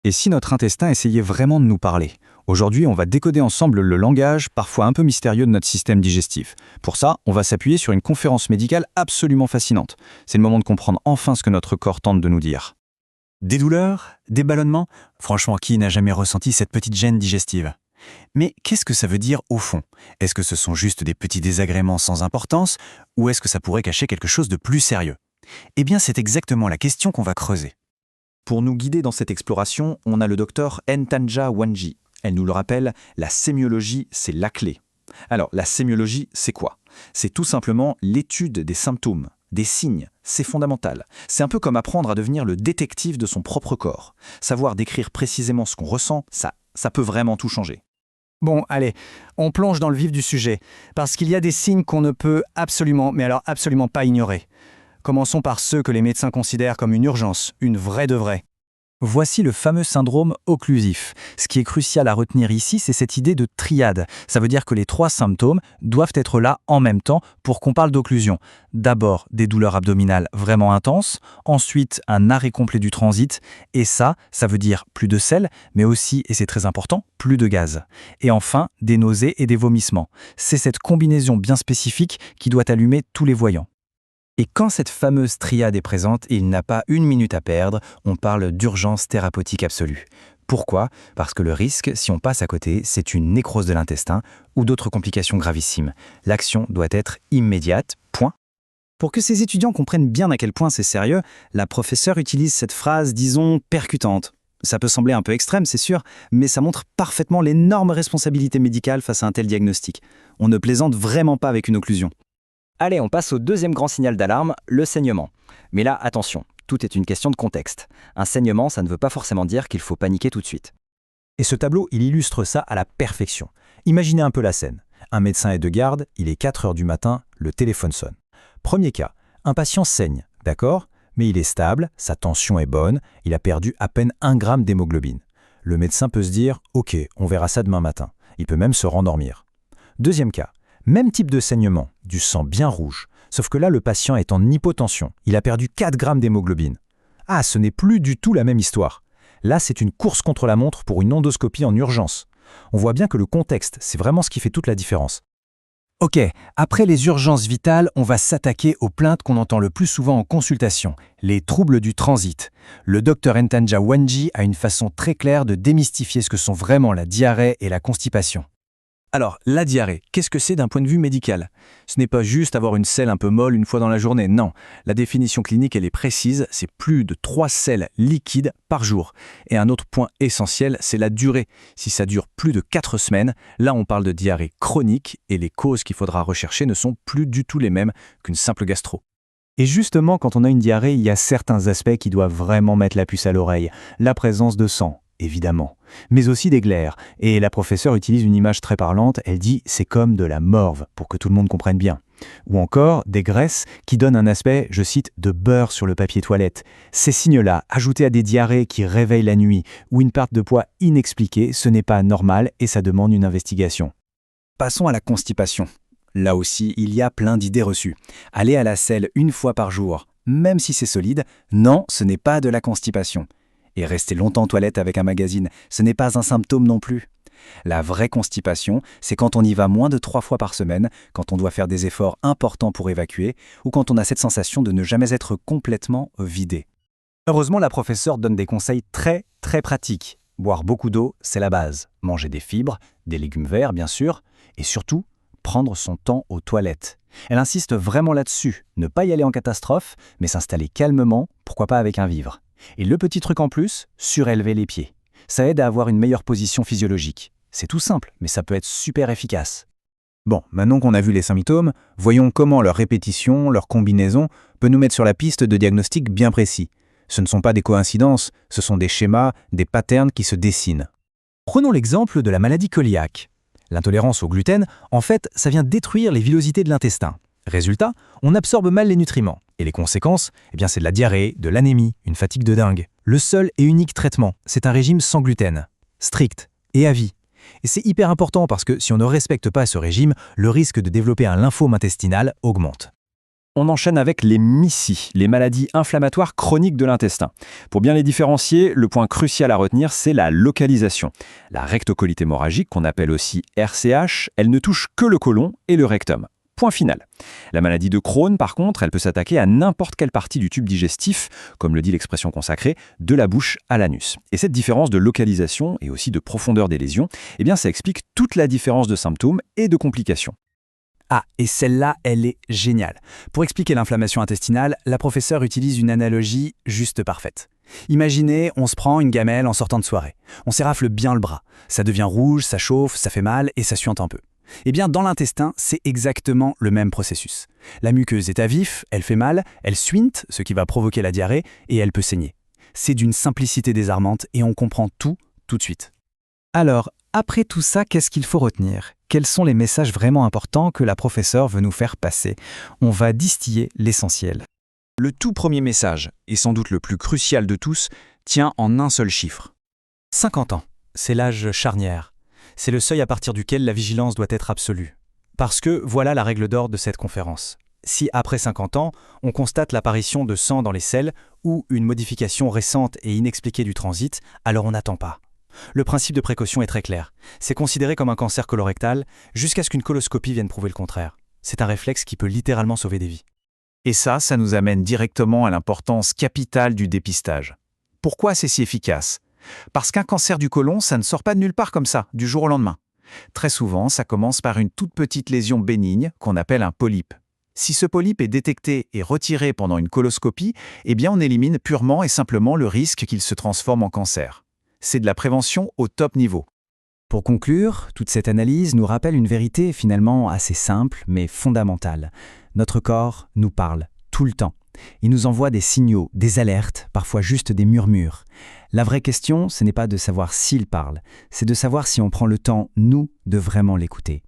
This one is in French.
Et si notre intestin essayait vraiment de nous parler? Aujourd'hui, on va décoder ensemble le langage, parfois un peu mystérieux de notre système digestif. Pour ça, on va s'appuyer sur une conférence médicale absolument fascinante. C'est le moment de comprendre enfin ce que notre corps tente de nous dire. Des douleurs? Des ballonnements? Franchement, qui n'a jamais ressenti cette petite gêne digestive? Mais qu'est-ce que ça veut dire au fond? Est-ce que ce sont juste des petits désagréments sans importance ou est-ce que ça pourrait cacher quelque chose de plus sérieux? Eh bien, c'est exactement la question qu'on va creuser. Pour nous guider dans cette exploration, on a le docteur Ntanja Wanji. Elle nous le rappelle, la sémiologie, c'est la clé. Alors, la sémiologie, c'est quoi? C'est tout simplement l'étude des symptômes, des signes. C'est fondamental. C'est un peu comme apprendre à devenir le détective de son propre corps. Savoir décrire précisément ce qu'on ressent, ça peut vraiment tout changer. Bon, allez, on plonge dans le vif du sujet, parce qu'il y a des signes qu'on ne peut absolument, mais alors absolument pas ignorer. Commençons par ceux que les médecins considèrent comme une urgence, une vraie de vraie. Voici le fameux syndrome occlusif. Ce qui est crucial à retenir ici, c'est cette idée de triade. Ça veut dire que les 3 symptômes doivent être là en même temps pour qu'on parle d'occlusion. D'abord, des douleurs abdominales vraiment intenses, ensuite un arrêt complet du transit, et ça veut dire plus de sel, mais aussi, et c'est très important, plus de gaz. Et enfin, des nausées et des vomissements. C'est cette combinaison bien spécifique qui doit allumer tous les voyants. Et quand cette fameuse triade est présente, il n'a pas une minute à perdre, on parle d'urgence thérapeutique absolue. Pourquoi? Parce que le risque, si on passe à côté, c'est une nécrose de l'intestin ou d'autres complications gravissimes. L'action doit être immédiate, point. Pour que ces étudiants comprennent bien à quel point c'est sérieux, la professeure utilise cette phrase, disons, percutante. Ça peut sembler un peu extrême, c'est sûr, mais ça montre parfaitement l'énorme responsabilité médicale face à un tel diagnostic. On ne plaisante vraiment pas avec une occlusion. Allez, on passe au deuxième grand signal d'alarme, le saignement. Mais là, attention, tout est une question de contexte. Un saignement, ça ne veut pas forcément dire qu'il faut paniquer tout de suite. Et ce tableau, il illustre ça à la perfection. Imaginez un peu la scène. Un médecin est de garde, il est 4 heures du matin, le téléphone sonne. Premier cas, un patient saigne, d'accord? Mais il est stable, sa tension est bonne, il a perdu à peine 1 gramme d'hémoglobine. Le médecin peut se dire « Ok, on verra ça demain matin ». Il peut même se rendormir. Deuxième cas, même type de saignement, du sang bien rouge, sauf que là, le patient est en hypotension. Il a perdu 4 grammes d'hémoglobine. Ah, ce n'est plus du tout la même histoire. Là, c'est une course contre la montre pour une endoscopie en urgence. On voit bien que le contexte, c'est vraiment ce qui fait toute la différence. Ok, après les urgences vitales, on va s'attaquer aux plaintes qu'on entend le plus souvent en consultation, les troubles du transit. Le docteur Ntanja Wanji a une façon très claire de démystifier ce que sont vraiment la diarrhée et la constipation. Alors, la diarrhée, qu'est-ce que c'est d'un point de vue médical? Ce n'est pas juste avoir une selle un peu molle une fois dans la journée, non. La définition clinique, elle est précise, c'est plus de 3 selles liquides par jour. Et un autre point essentiel, c'est la durée. Si ça dure plus de 4 semaines, là on parle de diarrhée chronique et les causes qu'il faudra rechercher ne sont plus du tout les mêmes qu'une simple gastro. Et justement, quand on a une diarrhée, il y a certains aspects qui doivent vraiment mettre la puce à l'oreille. La présence de sang, évidemment, mais aussi des glaires. Et la professeure utilise une image très parlante, elle dit « c'est comme de la morve », pour que tout le monde comprenne bien. Ou encore des graisses qui donnent un aspect, je cite, de beurre sur le papier toilette. Ces signes-là, ajoutés à des diarrhées qui réveillent la nuit ou une perte de poids inexpliquée, ce n'est pas normal et ça demande une investigation. Passons à la constipation. Là aussi, il y a plein d'idées reçues. Aller à la selle 1 fois par jour, même si c'est solide, non, ce n'est pas de la constipation. Et rester longtemps aux toilettes avec un magazine, ce n'est pas un symptôme non plus. La vraie constipation, c'est quand on y va moins de 3 fois par semaine, quand on doit faire des efforts importants pour évacuer, ou quand on a cette sensation de ne jamais être complètement vidé. Heureusement, la professeure donne des conseils très, très pratiques. Boire beaucoup d'eau, c'est la base. Manger des fibres, des légumes verts, bien sûr, et surtout, prendre son temps aux toilettes. Elle insiste vraiment là-dessus, ne pas y aller en catastrophe, mais s'installer calmement, pourquoi pas avec un vivre. Et le petit truc en plus, surélever les pieds. Ça aide à avoir une meilleure position physiologique. C'est tout simple, mais ça peut être super efficace. Bon, maintenant qu'on a vu les symptômes, voyons comment leur répétition, leur combinaison peut nous mettre sur la piste de diagnostics bien précis. Ce ne sont pas des coïncidences, ce sont des schémas, des patterns qui se dessinent. Prenons l'exemple de la maladie cœliaque. L'intolérance au gluten, en fait, ça vient détruire les villosités de l'intestin. Résultat, on absorbe mal les nutriments. Et les conséquences, c'est de la diarrhée, de l'anémie, une fatigue de dingue. Le seul et unique traitement, c'est un régime sans gluten, strict et à vie. Et c'est hyper important parce que si on ne respecte pas ce régime, le risque de développer un lymphome intestinal augmente. On enchaîne avec les MICI, les maladies inflammatoires chroniques de l'intestin. Pour bien les différencier, le point crucial à retenir, c'est la localisation. La rectocolite hémorragique, qu'on appelle aussi RCH, elle ne touche que le côlon et le rectum. Point final. La maladie de Crohn, par contre, elle peut s'attaquer à n'importe quelle partie du tube digestif, comme le dit l'expression consacrée, de la bouche à l'anus. Et cette différence de localisation et aussi de profondeur des lésions, eh bien, ça explique toute la différence de symptômes et de complications. Ah, et celle-là, elle est géniale. Pour expliquer l'inflammation intestinale, la professeure utilise une analogie juste parfaite. Imaginez, on se prend une gamelle en sortant de soirée. On s'érafle bien le bras. Ça devient rouge, ça chauffe, ça fait mal et ça suinte un peu. Eh bien, dans l'intestin, c'est exactement le même processus. La muqueuse est à vif, elle fait mal, elle suinte, ce qui va provoquer la diarrhée, et elle peut saigner. C'est d'une simplicité désarmante et on comprend tout de suite. Alors, après tout ça, qu'est-ce qu'il faut retenir ? Quels sont les messages vraiment importants que la professeure veut nous faire passer ? On va distiller l'essentiel. Le tout premier message, et sans doute le plus crucial de tous, tient en un seul chiffre. 50 ans, c'est l'âge charnière. C'est le seuil à partir duquel la vigilance doit être absolue. Parce que voilà la règle d'or de cette conférence. Si après 50 ans, on constate l'apparition de sang dans les selles ou une modification récente et inexpliquée du transit, alors on n'attend pas. Le principe de précaution est très clair. C'est considéré comme un cancer colorectal jusqu'à ce qu'une coloscopie vienne prouver le contraire. C'est un réflexe qui peut littéralement sauver des vies. Et ça nous amène directement à l'importance capitale du dépistage. Pourquoi c'est si efficace ? Parce qu'un cancer du côlon, ça ne sort pas de nulle part comme ça, du jour au lendemain. Très souvent, ça commence par une toute petite lésion bénigne qu'on appelle un polype. Si ce polype est détecté et retiré pendant une coloscopie, eh bien on élimine purement et simplement le risque qu'il se transforme en cancer. C'est de la prévention au top niveau. Pour conclure, toute cette analyse nous rappelle une vérité finalement assez simple mais fondamentale. Notre corps nous parle tout le temps. Il nous envoie des signaux, des alertes, parfois juste des murmures. La vraie question, ce n'est pas de savoir s'il parle, c'est de savoir si on prend le temps, nous, de vraiment l'écouter.